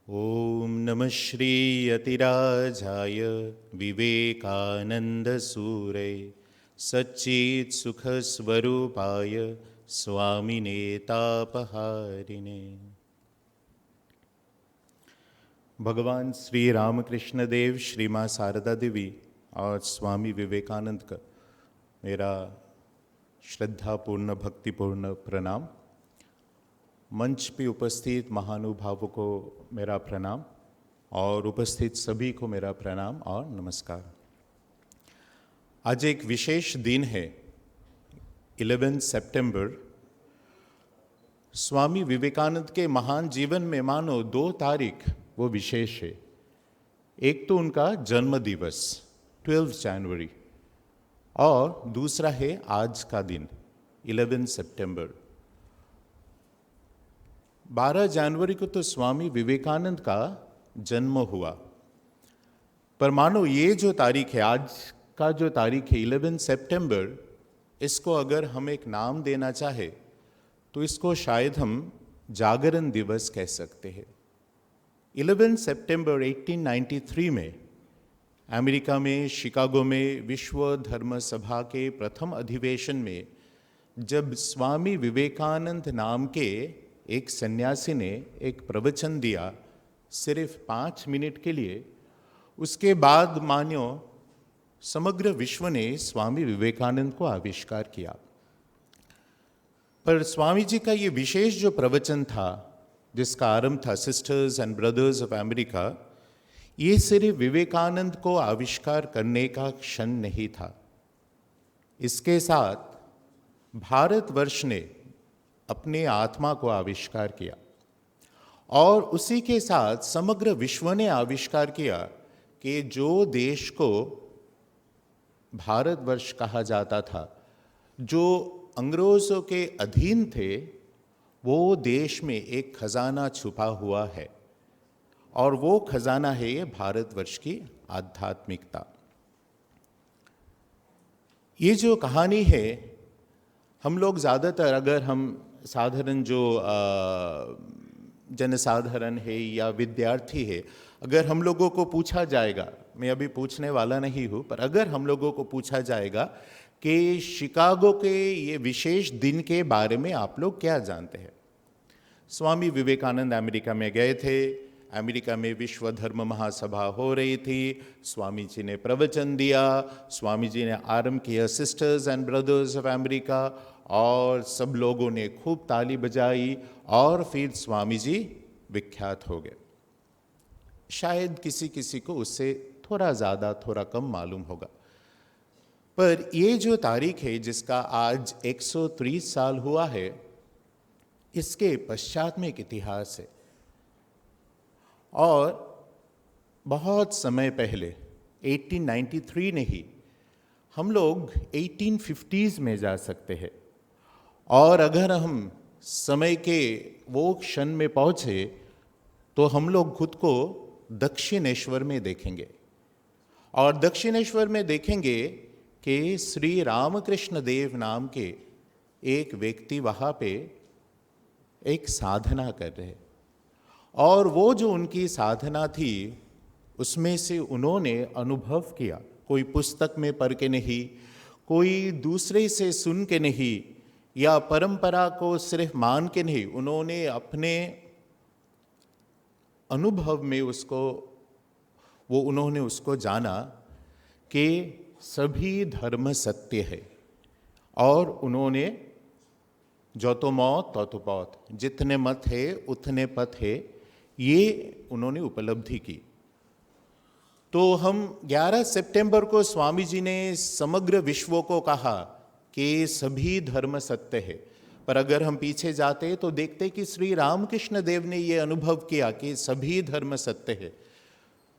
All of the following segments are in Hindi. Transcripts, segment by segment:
ओम नमः श्री यतिराजाय विवेकानंदसूरे सच्चित् सुख स्वरूपाय स्वामिने तापहारिणे। भगवान श्री रामकृष्ण देव, श्री माँ शारदा देवी और स्वामी विवेकानंद का मेरा श्रद्धापूर्ण भक्तिपूर्ण प्रणाम। मंच पे उपस्थित महानुभावों को मेरा प्रणाम और उपस्थित सभी को मेरा प्रणाम और नमस्कार। आज एक विशेष दिन है, 11 सितंबर। स्वामी विवेकानंद के महान जीवन में मानो 2 तारीख वो विशेष है। एक तो उनका जन्म दिवस 12 जनवरी और दूसरा है आज का दिन 11 सितंबर। 12 जनवरी को तो स्वामी विवेकानंद का जन्म हुआ, पर मानो ये जो तारीख है, आज का जो तारीख है 11 सितंबर, इसको अगर हम एक नाम देना चाहे तो इसको शायद हम जागरण दिवस कह सकते हैं। 11 सितंबर 1893 में अमेरिका में शिकागो में विश्व धर्म सभा के प्रथम अधिवेशन में जब स्वामी विवेकानंद नाम के एक सन्यासी ने एक प्रवचन दिया सिर्फ 5 मिनट के लिए, उसके बाद मानो समग्र विश्व ने स्वामी विवेकानंद को आविष्कार किया। पर स्वामी जी का ये विशेष जो प्रवचन था, जिसका आरंभ था sisters and brothers of America, ये सिर्फ विवेकानंद को आविष्कार करने का क्षण नहीं था। इसके साथ भारतवर्ष ने अपने आत्मा को आविष्कार किया और उसी के साथ समग्र विश्व ने आविष्कार किया कि जो देश को भारतवर्ष कहा जाता था, जो अंग्रेजों के अधीन थे, वो देश में एक खजाना छुपा हुआ है और वो खजाना है ये भारतवर्ष की आध्यात्मिकता। ये जो कहानी है, हम लोग ज़्यादातर अगर हम साधारण जो जनसाधारण है या विद्यार्थी है, अगर हम लोगों को पूछा जाएगा, मैं अभी पूछने वाला नहीं हूँ, पर अगर हम लोगों को पूछा जाएगा कि शिकागो के ये विशेष दिन के बारे में आप लोग क्या जानते हैं। स्वामी विवेकानंद अमेरिका में गए थे, अमेरिका में विश्व धर्म महासभा हो रही थी, स्वामी जी ने प्रवचन दिया, स्वामी जी ने आरंभ किया sisters and brothers of America और सब लोगों ने खूब ताली बजाई और फिर स्वामी जी विख्यात हो गए। शायद किसी किसी को उससे थोड़ा ज़्यादा थोड़ा कम मालूम होगा, पर ये जो तारीख है जिसका आज 130 साल हुआ है, इसके पश्चात में एक इतिहास है। और बहुत समय पहले 1893 नहीं, हम लोग 1850s में जा सकते हैं और अगर हम समय के वो क्षण में पहुँचे तो हम लोग खुद को दक्षिणेश्वर में देखेंगे और दक्षिणेश्वर में देखेंगे कि श्री रामकृष्ण देव नाम के एक व्यक्ति वहाँ पे एक साधना कर रहे और वो जो उनकी साधना थी, उसमें से उन्होंने अनुभव किया, कोई पुस्तक में पढ़ के नहीं, कोई दूसरे से सुन के नहीं या परंपरा को सिर्फ मान के नहीं, उन्होंने अपने अनुभव में उन्होंने उसको जाना कि सभी धर्म सत्य है और उन्होंने जो तो मौत तो पौत, जितने मत है उतने पथ है, ये उन्होंने उपलब्धि की। तो हम 11 सितंबर को स्वामी जी ने समग्र विश्व को कहा कि सभी धर्म सत्य है, पर अगर हम पीछे जाते तो देखते कि श्री रामकृष्ण देव ने ये अनुभव किया कि सभी धर्म सत्य है।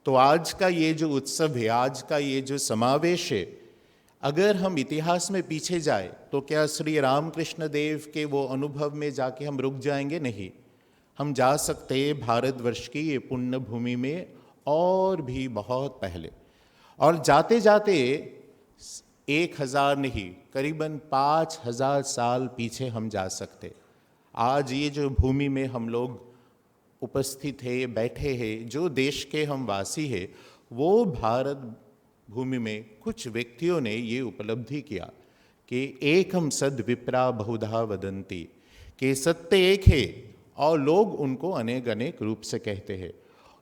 तो आज का ये जो उत्सव है, आज का ये जो समावेश है, अगर हम इतिहास में पीछे जाए तो क्या श्री रामकृष्ण देव के वो अनुभव में जाके हम रुक जाएंगे? नहीं, हम जा सकते हैं भारतवर्ष की ये पुण्य भूमि में और भी बहुत पहले, और जाते जाते 1000 नहीं, करीबन 5000 साल पीछे हम जा सकते। आज ये जो भूमि में हम लोग उपस्थित है, बैठे हैं, जो देश के हम वासी हैं, वो भारत भूमि में कुछ व्यक्तियों ने ये उपलब्धि किया कि एकम सद विप्रा बहुधा वदंती, कि सत्य एक है और लोग उनको अनेक अनेक रूप से कहते हैं।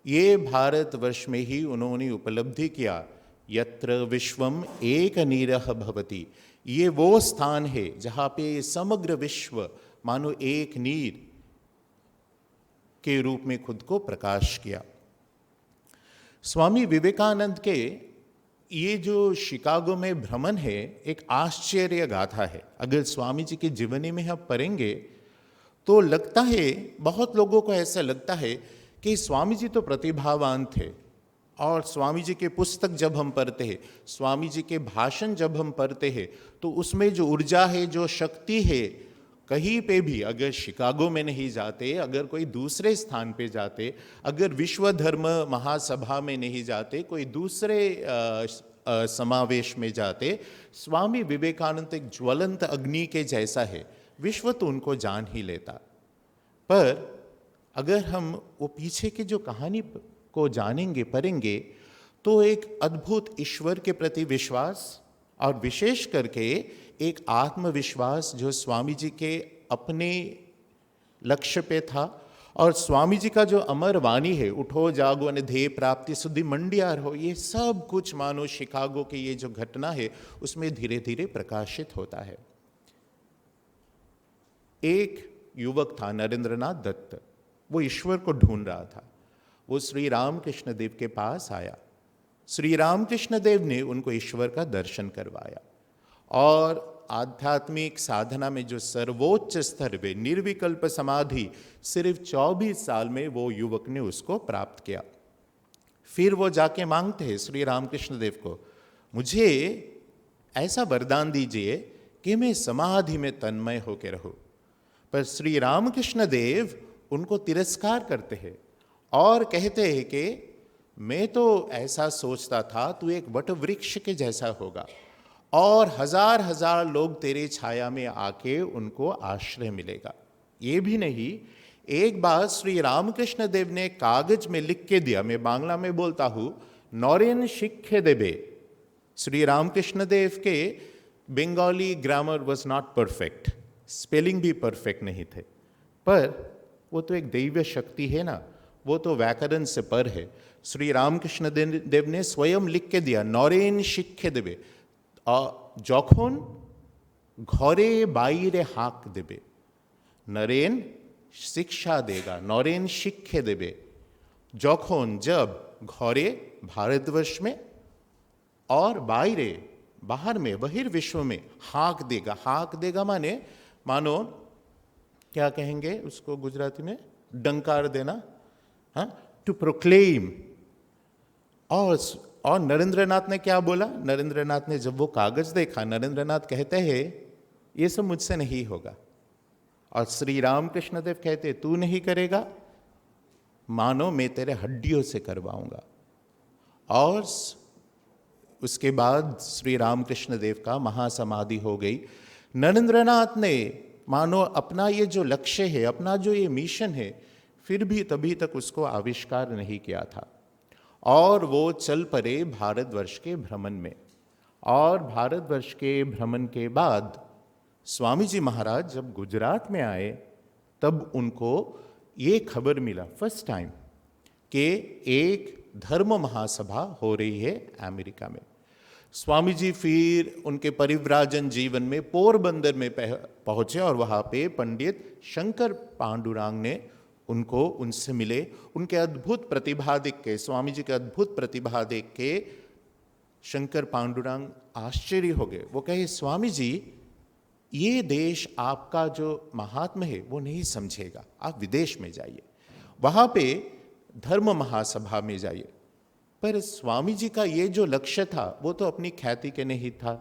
ये भारतवर्ष में ही उन्होंने उपलब्धि किया, यत्र विश्वम एक नीरह भवति। ये वो स्थान है जहाँ पे समग्र विश्व मानो एक नीर के रूप में खुद को प्रकाश किया। स्वामी विवेकानंद के ये जो शिकागो में भ्रमण है एक आश्चर्य गाथा है। अगर स्वामी जी की जीवनी में हम पढ़ेंगे तो लगता है, बहुत लोगों को ऐसा लगता है कि स्वामी जी तो प्रतिभावान थे, और स्वामी जी के पुस्तक जब हम पढ़ते हैं, स्वामी जी के भाषण जब हम पढ़ते हैं, तो उसमें जो ऊर्जा है, जो शक्ति है, कहीं पे भी अगर शिकागो में नहीं जाते, अगर कोई दूसरे स्थान पे जाते, अगर विश्व धर्म महासभा में नहीं जाते, कोई दूसरे समावेश में जाते, स्वामी विवेकानंद एक ज्वलंत अग्नि के जैसा है, विश्व तो उनको जान ही लेता। पर अगर हम वो पीछे की जो कहानी को जानेंगे, पढ़ेंगे, तो एक अद्भुत ईश्वर के प्रति विश्वास और विशेष करके एक आत्मविश्वास जो स्वामी जी के अपने लक्ष्य पे था, और स्वामी जी का जो अमर वाणी है, उठो जागो अने ध्येय प्राप्ति सुधी मंडियार हो, ये सब कुछ मानो शिकागो की ये जो घटना है उसमें धीरे धीरे प्रकाशित होता है। एक युवक था नरेंद्रनाथ दत्त, वो ईश्वर को ढूंढ रहा था। वो श्री रामकृष्ण देव के पास आया, श्री रामकृष्ण देव ने उनको ईश्वर का दर्शन करवाया, और आध्यात्मिक साधना में जो सर्वोच्च स्तर पे निर्विकल्प समाधि सिर्फ 24 साल में वो युवक ने उसको प्राप्त किया। फिर वो जाके मांगते हैं श्री रामकृष्ण देव को, मुझे ऐसा वरदान दीजिए कि मैं समाधि में तन्मय होकर रहूं। पर श्री रामकृष्ण देव उनको तिरस्कार करते हैं और कहते हैं कि मैं तो ऐसा सोचता था तू एक वट वृक्ष के जैसा होगा, और हजार हजार लोग तेरे छाया में आके उनको आश्रय मिलेगा। ये भी नहीं, एक बार श्री रामकृष्ण देव ने कागज में लिख के दिया, मैं बांग्ला में बोलता हूँ, नौरेन शिक्षे देवे। श्री रामकृष्ण देव के Bengali grammar was not perfect, spelling भी परफेक्ट नहीं थे, पर वो तो एक दैवीय शक्ति है ना, वो तो व्याकरण से पर है। श्री रामकृष्ण देव ने स्वयं लिख के दिया, नौरेन शिक्षे देवे, যখন ঘরে বাইরে হাঁক দেবে, नरेन शिक्षा देगा, नौरेन शिक्षे देवे, যখন जब घरे भारतवर्ष में और बाहरे बाहर में बहिर्विश्व में हाक देगा। हाक देगा माने मानो क्या कहेंगे उसको गुजराती में, डंकार देना, हाँ, टू प्रोक्लेम। और नरेंद्रनाथ ने क्या बोला? नरेंद्रनाथ ने जब वो कागज देखा, नरेंद्रनाथ कहते हैं ये सब मुझसे नहीं होगा, और श्री रामकृष्ण देव कहते तू नहीं करेगा, मानो मैं तेरे हड्डियों से करवाऊंगा। और उसके बाद श्री रामकृष्ण देव का महासमाधि हो गई। नरेंद्रनाथ ने मानो अपना ये जो लक्ष्य है, अपना जो ये मिशन है, फिर भी तभी तक उसको आविष्कार नहीं किया था, और वो चल पड़े भारतवर्ष के भ्रमण में। और भारतवर्ष के भ्रमण के बाद स्वामी जी महाराज जब गुजरात में आए, तब उनको ये खबर मिला फर्स्ट टाइम कि एक धर्म महासभा हो रही है अमेरिका में। स्वामी जी फिर उनके परिव्राजन जीवन में पोरबंदर में पहुंचे, और वहाँ पे पंडित शंकर पांडुरंग ने उनसे मिले। उनके अद्भुत प्रतिभा देख के, स्वामी जी के अद्भुत प्रतिभा देख के शंकर पांडुरंग आश्चर्य हो गए। वो कहे, स्वामी जी ये देश आपका जो महात्मा है वो नहीं समझेगा, आप विदेश में जाइए, वहाँ पे धर्म महासभा में जाइए। पर स्वामी जी का ये जो लक्ष्य था वो तो अपनी ख्याति के नहीं था,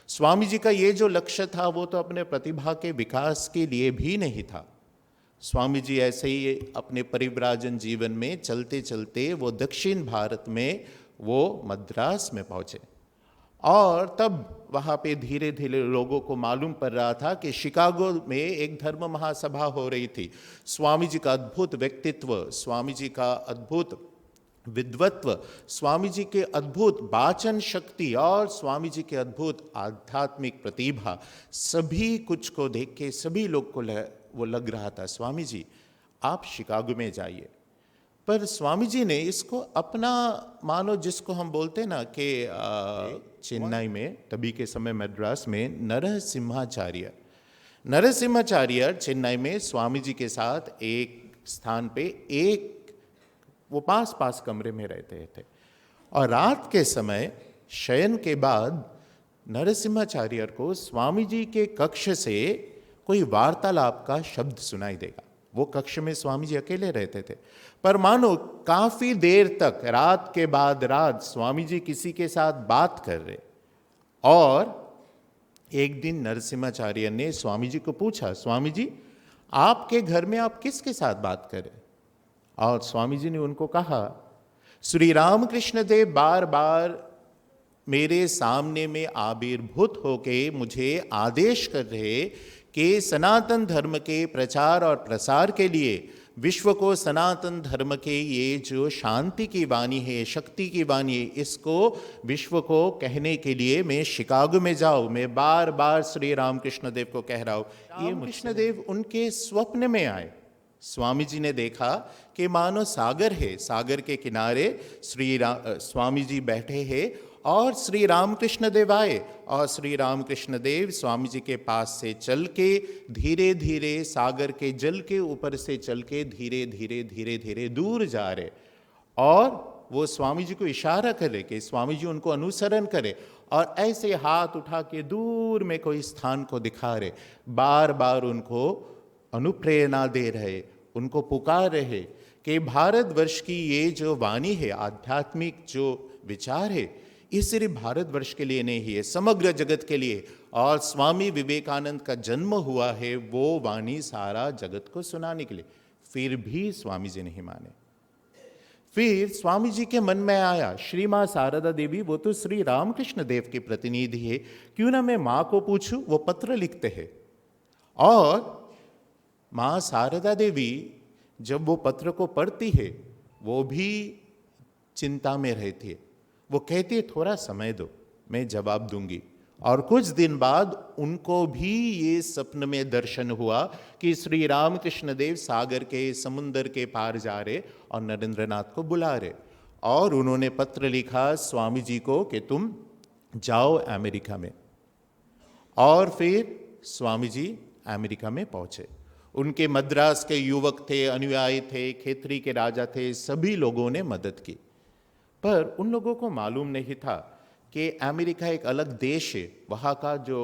स्वामी जी का ये जो लक्ष्य था वो तो अपने प्रतिभा के विकास के लिए भी नहीं था। स्वामी जी ऐसे ही अपने परिव्राजन जीवन में चलते चलते वो दक्षिण भारत में वो मद्रास में पहुँचे, और तब वहाँ पे धीरे धीरे लोगों को मालूम पड़ रहा था कि शिकागो में एक धर्म महासभा हो रही थी। स्वामी जी का अद्भुत व्यक्तित्व, स्वामी जी का अद्भुत विद्वत्व, स्वामी जी के अद्भुत वाचन शक्ति और स्वामी जी के अद्भुत आध्यात्मिक प्रतिभा, सभी कुछ को देख के सभी लोग को वो लग रहा था, स्वामी जी आप शिकागो में जाइए। पर स्वामी जी ने इसको अपना, मानो जिसको हम बोलते ना कि चेन्नई में, तभी के समय मद्रास में नरसिम्हाचार्य चेन्नई में स्वामी जी के साथ एक स्थान पे वो पास पास कमरे में रहते थे। और रात के समय शयन के बाद नरसिम्हाचार्य को स्वामी जी के कक्ष से कोई वार्तालाप का शब्द सुनाई देगा। वो कक्ष में स्वामी जी अकेले रहते थे, पर मानो काफी देर तक, रात के बाद रात, स्वामी जी किसी के साथ बात कर रहे। और एक दिन नरसिम्हाचार्य ने स्वामी जी को पूछा, स्वामी जी आपके घर में आप किसके साथ बात कर रहे? और स्वामी जी ने उनको कहा, श्री रामकृष्ण देव बार बार मेरे सामने में आविर्भूत होके मुझे आदेश कर रहे कि सनातन धर्म के प्रचार और प्रसार के लिए, विश्व को सनातन धर्म के ये जो शांति की वाणी है, शक्ति की वाणी है, इसको विश्व को कहने के लिए मैं शिकागो में जाऊँ। मैं बार बार श्री रामकृष्ण देव को कह रहा हूँ। ये रामकृष्ण देव उनके स्वप्न में आए। स्वामी जी ने देखा कि मानो सागर है, सागर के किनारे स्वामी जी बैठे हैं और श्री रामकृष्ण देव आए। और श्री रामकृष्ण देव स्वामी जी के पास से चल के धीरे धीरे सागर के जल के ऊपर से चल के धीरे धीरे धीरे धीरे दूर जा रहे। और वो स्वामी जी को इशारा करे कि स्वामी जी उनको अनुसरण करे, और ऐसे हाथ उठा के दूर में कोई स्थान को दिखा रहे, बार बार उनको अनुप्रेरणा दे रहे, उनको पुकार रहे कि भारतवर्ष की ये जो वाणी है, आध्यात्मिक जो विचार है, ये सिर्फ भारतवर्ष के लिए नहीं है, समग्र जगत के लिए। और स्वामी विवेकानंद का जन्म हुआ है वो वाणी सारा जगत को सुनाने के लिए। फिर भी स्वामी जी नहीं माने। फिर स्वामी जी के मन में आया, श्री माँ शारदा देवी वो तो श्री रामकृष्ण देव के प्रतिनिधि है, क्यों ना मैं माँ को पूछूं, वो पत्र लिखते हैं। और माँ शारदा देवी जब वो पत्र को पढ़ती है, वो भी चिंता में रहती है। वो कहती है थोड़ा समय दो, मैं जवाब दूंगी। और कुछ दिन बाद उनको भी ये स्वप्न में दर्शन हुआ कि श्री रामकृष्ण देव सागर के, समुंदर के पार जा रहे और नरेंद्रनाथ को बुला रहे। और उन्होंने पत्र लिखा स्वामी जी को कि तुम जाओ अमेरिका में। और फिर स्वामी जी अमेरिका में पहुंचे। उनके मद्रास के युवक थे, अनुयायी थे, खेतरी के राजा थे, सभी लोगों ने मदद की। पर उन लोगों को मालूम नहीं था कि अमेरिका एक अलग देश है, वहाँ का जो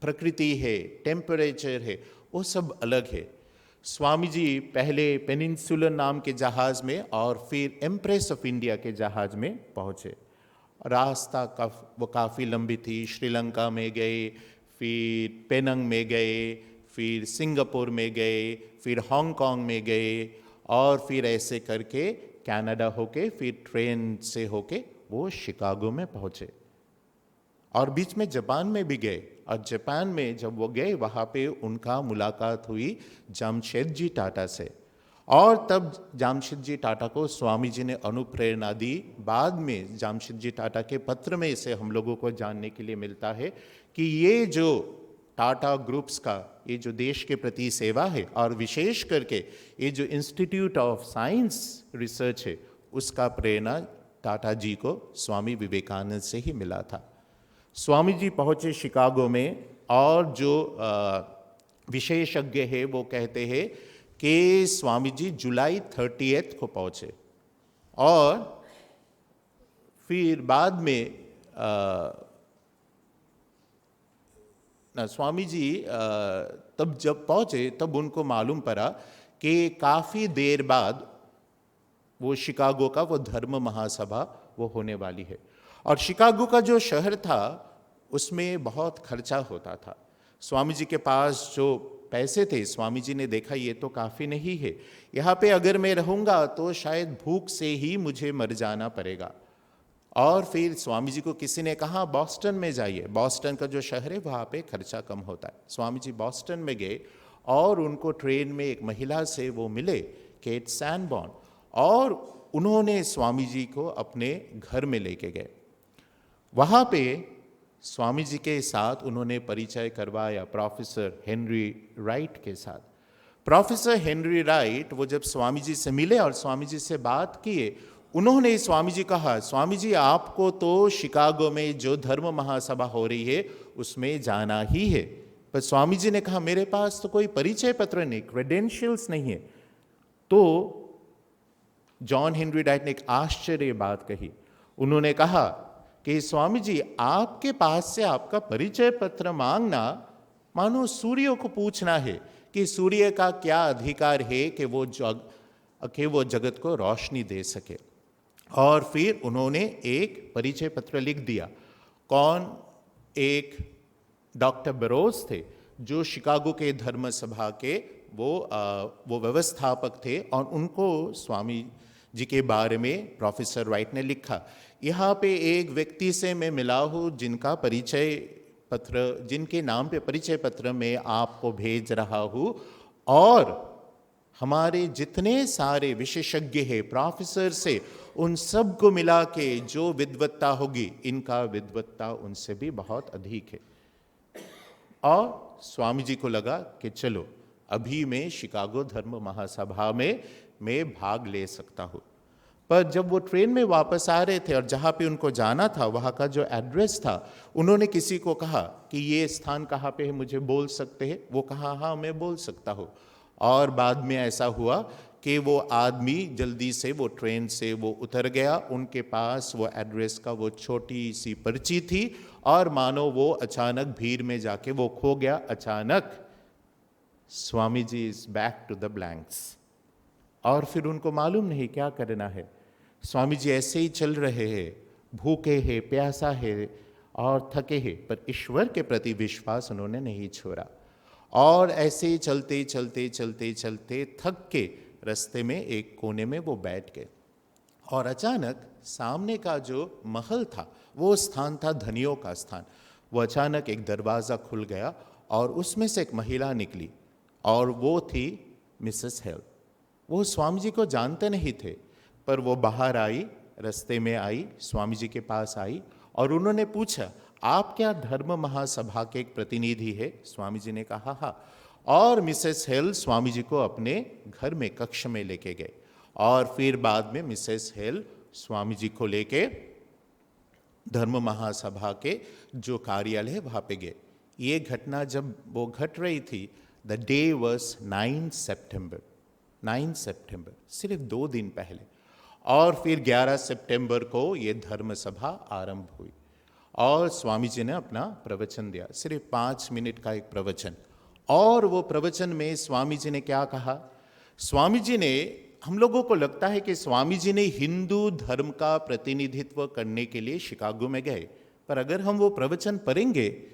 प्रकृति है, टेम्परेचर है, वो सब अलग है। स्वामी जी पहले पेनिनसुलर नाम के जहाज़ में और फिर एम्प्रेस ऑफ इंडिया के जहाज़ में पहुँचे। रास्ता वो काफ़ी लंबी थी। श्रीलंका में गए, फिर पेनंग में गए, फिर सिंगापुर में गए, फिर हांगकांग में गए, और फिर ऐसे करके कनाडा होके, फिर ट्रेन से होके वो शिकागो में पहुँचे। और बीच में जापान में भी गए। और जापान में जब वो गए, वहाँ पे उनका मुलाकात हुई जमशेदजी टाटा से। और तब जमशेदजी टाटा को स्वामी जी ने अनुप्रेरणा दी। बाद में जमशेदजी टाटा के पत्र में इसे हम लोगों को जानने के लिए मिलता है कि ये जो टाटा ग्रुप्स का ये जो देश के प्रति सेवा है, और विशेष करके ये जो इंस्टीट्यूट ऑफ साइंस रिसर्च है, उसका प्रेरणा टाटा जी को स्वामी विवेकानंद से ही मिला था। स्वामी जी पहुँचे शिकागो में, और जो विशेषज्ञ है वो कहते हैं कि स्वामी जी जुलाई 30 को पहुँचे। और फिर बाद में स्वामी जी तब जब पहुँचे, तब उनको मालूम पड़ा कि काफ़ी देर बाद वो शिकागो का वो धर्म महासभा वो होने वाली है। और शिकागो का जो शहर था उसमें बहुत खर्चा होता था। स्वामी जी के पास जो पैसे थे, स्वामी जी ने देखा ये तो काफ़ी नहीं है, यहाँ पे अगर मैं रहूँगा तो शायद भूख से ही मुझे मर जाना पड़ेगा। और फिर स्वामी जी को किसी ने कहा बॉस्टन में जाइए, बॉस्टन का जो शहर है वहाँ पे खर्चा कम होता है। स्वामी जी बॉस्टन में गए और उनको ट्रेन में एक महिला से वो मिले, केट सैनबॉर्न, और उन्होंने स्वामी जी को अपने घर में लेके गए। वहाँ पे स्वामी जी के साथ उन्होंने परिचय करवाया प्रोफेसर हेनरी राइट के साथ। प्रोफेसर हेनरी राइट वो जब स्वामी जी से मिले और स्वामी जी से बात किए, उन्होंने स्वामी जी कहा, स्वामी जी आपको तो शिकागो में जो धर्म महासभा हो रही है उसमें जाना ही है। पर स्वामी जी ने कहा मेरे पास तो कोई परिचय पत्र नहीं, क्रेडेंशियल्स नहीं है। तो जॉन हेनरी राइट ने एक आश्चर्य बात कही। उन्होंने कहा कि स्वामी जी आपके पास से आपका परिचय पत्र मांगना मानो सूर्य को पूछना है कि सूर्य का क्या अधिकार है कि वो जगत को रोशनी दे सके। और फिर उन्होंने एक परिचय पत्र लिख दिया। कौन? एक डॉक्टर बरोज थे जो शिकागो के धर्म सभा के वो व्यवस्थापक थे, और उनको स्वामी जी के बारे में प्रोफेसर राइट ने लिखा। यहाँ पे एक व्यक्ति से मैं मिला हूँ जिनका परिचय पत्र, जिनके नाम पे परिचय पत्र मैं आपको भेज रहा हूँ, और हमारे जितने सारे विशेषज्ञ हैं प्रोफेसर से, उन सब को मिला के जो विद्वत्ता होगी, इनका विद्वत्ता उनसे भी बहुत अधिक है। और स्वामी जी को लगा कि चलो अभी मैं शिकागो धर्म महासभा में मैं भाग ले सकता हूँ। पर जब वो ट्रेन में वापस आ रहे थे और जहाँ पे उनको जाना था वहाँ का जो एड्रेस था, उन्होंने किसी को कहा कि ये स्थान कहाँ पे है, मुझे बोल सकते हैं? वो कहा हाँ मैं बोल सकता हूँ। और बाद में ऐसा हुआ कि वो आदमी जल्दी से वो ट्रेन से वो उतर गया, उनके पास वो एड्रेस का वो छोटी सी पर्ची थी, और मानो वो अचानक भीड़ में जाके वो खो गया। अचानक Swami ji is back to the blanks, और फिर उनको मालूम नहीं क्या करना है। स्वामी जी ऐसे ही चल रहे हैं, भूखे हैं, प्यासा है और थके हैं, पर ईश्वर के प्रति विश्वास उन्होंने नहीं छोड़ा। और ऐसे ही चलते चलते चलते चलते थक के रास्ते में एक कोने में वो बैठ गए, और अचानक सामने का जो महल था, वो स्थान था धनियों का स्थान। वो अचानक एक दरवाज़ा खुल गया और उसमें से एक महिला निकली, और वो थी मिसेस हेल। वो स्वामी जी को जानते नहीं थे, पर वो बाहर आई, रास्ते में आई, स्वामी जी के पास आई, और उन्होंने पूछा आप क्या धर्म महासभा के एक प्रतिनिधि है? स्वामी जी ने कहा हाँ। और मिसेस हेल स्वामी जी को अपने घर में कक्ष में लेके गए, और फिर बाद में मिसेस हेल स्वामी जी को लेके धर्म महासभा के जो कार्यालय है वहाँ पे गए। ये घटना जब वो घट रही थी, द डे वॉज 9 सितंबर, सिर्फ 2 दिन पहले। और फिर 11 सितंबर को ये धर्म सभा आरंभ हुई, और स्वामी जी ने अपना प्रवचन दिया, सिर्फ 5 मिनट का एक प्रवचन। और वो प्रवचन में स्वामी जी ने क्या कहा? स्वामी जी ने, हम लोगों को लगता है कि स्वामी जी ने हिंदू धर्म का प्रतिनिधित्व करने के लिए शिकागो में गए, पर अगर हम वो प्रवचन पढ़ेंगे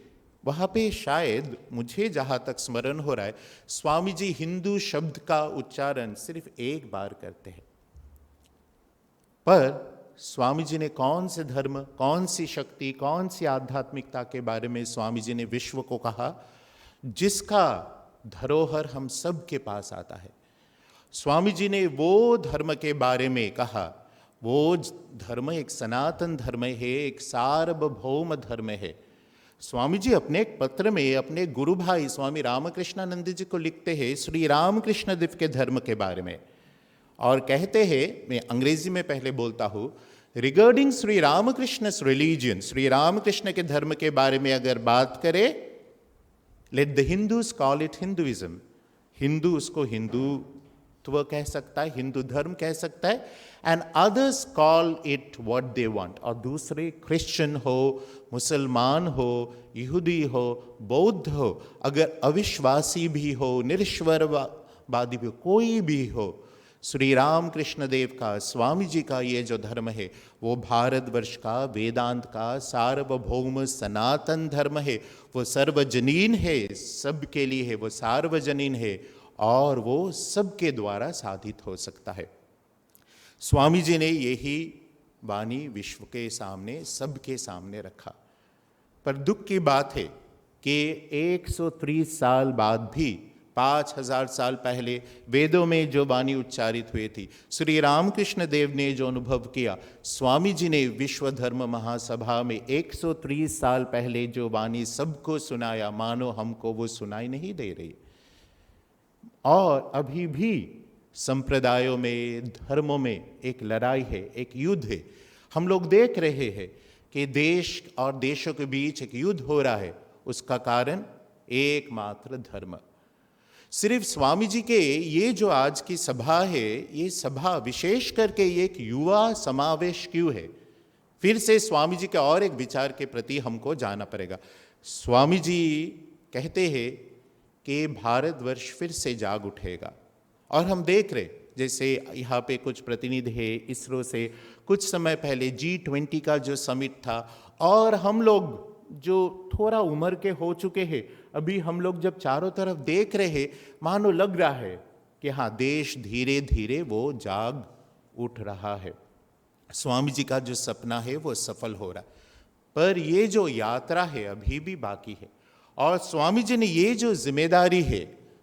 वहाँ पे शायद, मुझे जहाँ तक स्मरण हो रहा है, स्वामी जी हिंदू शब्द का उच्चारण सिर्फ एक बार करते हैं। पर स्वामी जी ने कौन से धर्म, कौन सी शक्ति, कौन सी आध्यात्मिकता के बारे में स्वामी जी ने विश्व को कहा, जिसका धरोहर हम सब के पास आता है। स्वामी जी ने वो धर्म के बारे में कहा, वो धर्म एक सनातन धर्म है, एक सार्वभौम धर्म है। स्वामी जी अपने एक पत्र में अपने गुरु भाई स्वामी रामकृष्णानंद जी को लिखते हैं श्री रामकृष्ण देव के धर्म के बारे में, और कहते हैं, मैं अंग्रेजी में पहले बोलता हूँ, रिगार्डिंग श्री रामकृष्ण रिलीजन, श्री रामकृष्ण के धर्म के बारे में अगर बात करें, let the Hindus call it Hinduism, Hindu उसको हिंदुत्व कह सकता है, हिंदू धर्म कह सकता है, and others call it what they want. और दूसरे क्रिश्चियन हो, मुसलमान हो, यहूदी हो, बौद्ध हो, अगर अविश्वासी भी हो, निरीश्वरवादी भी हो, कोई भी हो, श्री रामकृष्ण देव का, स्वामी जी का ये जो धर्म है वो भारतवर्ष का, वेदांत का सार्वभौम सनातन धर्म है। वो सर्वजनीन है, सबके लिए है, वो सार्वजनीन है, और वो सबके द्वारा साधित हो सकता है। स्वामी जी ने यही वाणी विश्व के सामने, सबके सामने रखा। पर दुख की बात है कि 130 साल बाद भी 5000 साल पहले वेदों में जो वाणी उच्चारित हुई थी, श्री रामकृष्ण देव ने जो अनुभव किया, स्वामी जी ने विश्व धर्म महासभा में 130 साल पहले जो वाणी सबको सुनाया, मानो हमको वो सुनाई नहीं दे रही। और अभी भी संप्रदायों में, धर्मों में एक लड़ाई है, एक युद्ध है। हम लोग देख रहे हैं कि देश और देशों के बीच एक युद्ध हो रहा है। उसका कारण एकमात्र धर्म। सिर्फ स्वामी जी के ये जो आज की सभा है, ये सभा विशेष करके एक युवा समावेश क्यों है? फिर से स्वामी जी के और एक विचार के प्रति हमको जाना पड़ेगा। स्वामी जी कहते हैं कि भारतवर्ष फिर से जाग उठेगा। और हम देख रहे, जैसे यहाँ पे कुछ प्रतिनिधि है इसरो से, कुछ समय पहले G20 का जो समिट था, और हम लोग जो थोड़ा उम्र के हो चुके हैं, अभी हम लोग जब चारों तरफ देख रहे हैं, मानो लग रहा है कि हाँ, देश धीरे धीरे वो जाग उठ रहा है। स्वामी जी का जो सपना है वो सफल हो रहा है। पर ये जो यात्रा है अभी भी बाकी है। और स्वामी जी ने ये जो जिम्मेदारी है,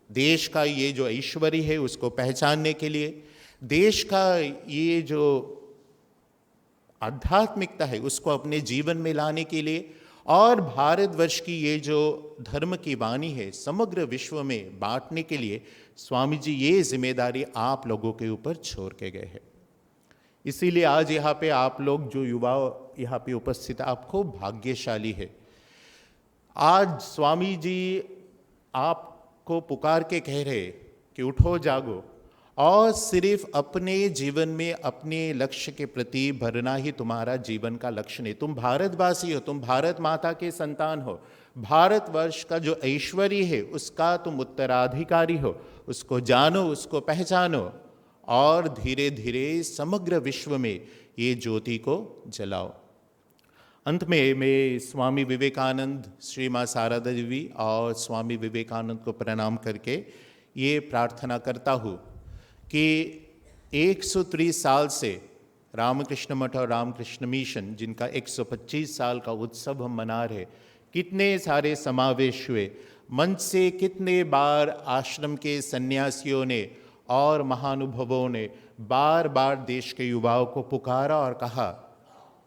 देश का ये जो ऐश्वर्य है उसको पहचानने के लिए, देश का ये जो आध्यात्मिकता है उसको अपने जीवन में लाने के लिए, और भारतवर्ष की ये जो धर्म की वाणी है समग्र विश्व में बांटने के लिए, स्वामी जी ये जिम्मेदारी आप लोगों के ऊपर छोड़ के गए हैं। इसीलिए आज यहाँ पे आप लोग जो युवा यहाँ पे उपस्थित, आप खूब भाग्यशाली है। आज स्वामी जी आपको पुकार के कह रहे कि उठो जागो, और सिर्फ अपने जीवन में अपने लक्ष्य के प्रति भरना ही तुम्हारा जीवन का लक्ष्य नहीं। तुम भारतवासी हो, तुम भारत माता के संतान हो। भारतवर्ष का जो ऐश्वर्य है उसका तुम उत्तराधिकारी हो। उसको जानो, उसको पहचानो, और धीरे धीरे समग्र विश्व में ये ज्योति को जलाओ। अंत में मैं स्वामी विवेकानंद, श्री माँ शारदा देवी और स्वामी विवेकानंद को प्रणाम करके ये प्रार्थना करता हूँ कि 130 साल से रामकृष्ण मठ और रामकृष्ण मिशन, जिनका 125 साल का उत्सव हम मना रहे, कितने सारे समावेश हुए, मंच से कितने बार आश्रम के सन्यासियों ने और महानुभवों ने बार बार देश के युवाओं को पुकारा और कहा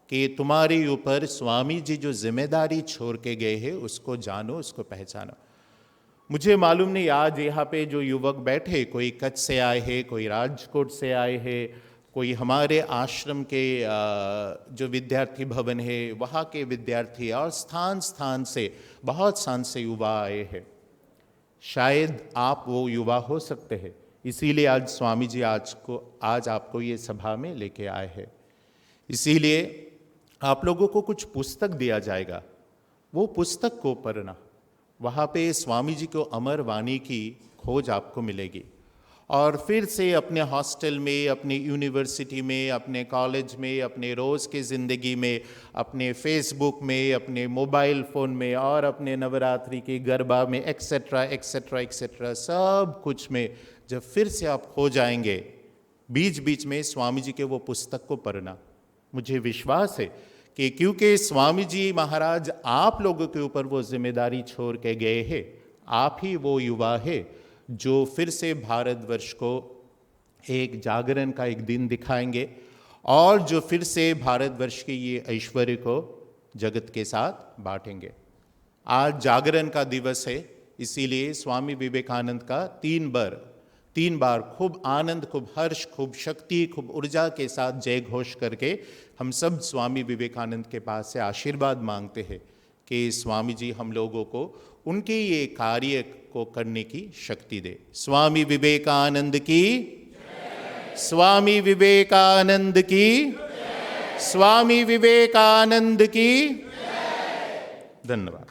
कि तुम्हारे ऊपर स्वामी जी जो जिम्मेदारी छोड़ के गए हैं उसको जानो, उसको पहचानो। मुझे मालूम नहीं आज यहाँ पे जो युवक बैठे, कोई कच्छ से आए हैं, कोई राजकोट से आए हैं, कोई हमारे आश्रम के जो विद्यार्थी भवन है वहाँ के विद्यार्थी, और स्थान स्थान से, बहुत स्थान से युवा आए हैं। शायद आप वो युवा हो सकते हैं, इसीलिए आज स्वामी जी आज आपको ये सभा में लेके आए हैं। इसीलिए आप लोगों को कुछ पुस्तक दिया जाएगा, वो पुस्तक को पढ़ना। वहाँ पे स्वामी जी को अमर वाणी की खोज आपको मिलेगी। और फिर से अपने हॉस्टल में, अपने यूनिवर्सिटी में, अपने कॉलेज में, अपने रोज़ की ज़िंदगी में, अपने फेसबुक में, अपने मोबाइल फ़ोन में, और अपने नवरात्रि के गरबा में, एक्सेट्रा एक्सेट्रा एक्सेट्रा, सब कुछ में जब फिर से आप खो जाएंगे, बीच बीच में स्वामी जी के वो पुस्तक को पढ़ना। मुझे विश्वास है कि क्योंकि स्वामी जी महाराज आप लोगों के ऊपर वो जिम्मेदारी छोड़ के गए हैं, आप ही वो युवा है जो फिर से भारतवर्ष को एक जागरण का एक दिन दिखाएंगे, और जो फिर से भारतवर्ष के ये ऐश्वर्य को जगत के साथ बांटेंगे। आज जागरण का दिवस है, इसीलिए स्वामी विवेकानंद का तीन बार खूब आनंद, खूब हर्ष, खूब शक्ति, खूब ऊर्जा के साथ जय घोष करके हम सब स्वामी विवेकानंद के पास से आशीर्वाद मांगते हैं कि स्वामी जी हम लोगों को उनके ये कार्य को करने की शक्ति दे। स्वामी विवेकानंद की, स्वामी विवेकानंद की, स्वामी विवेकानंद की। धन्यवाद।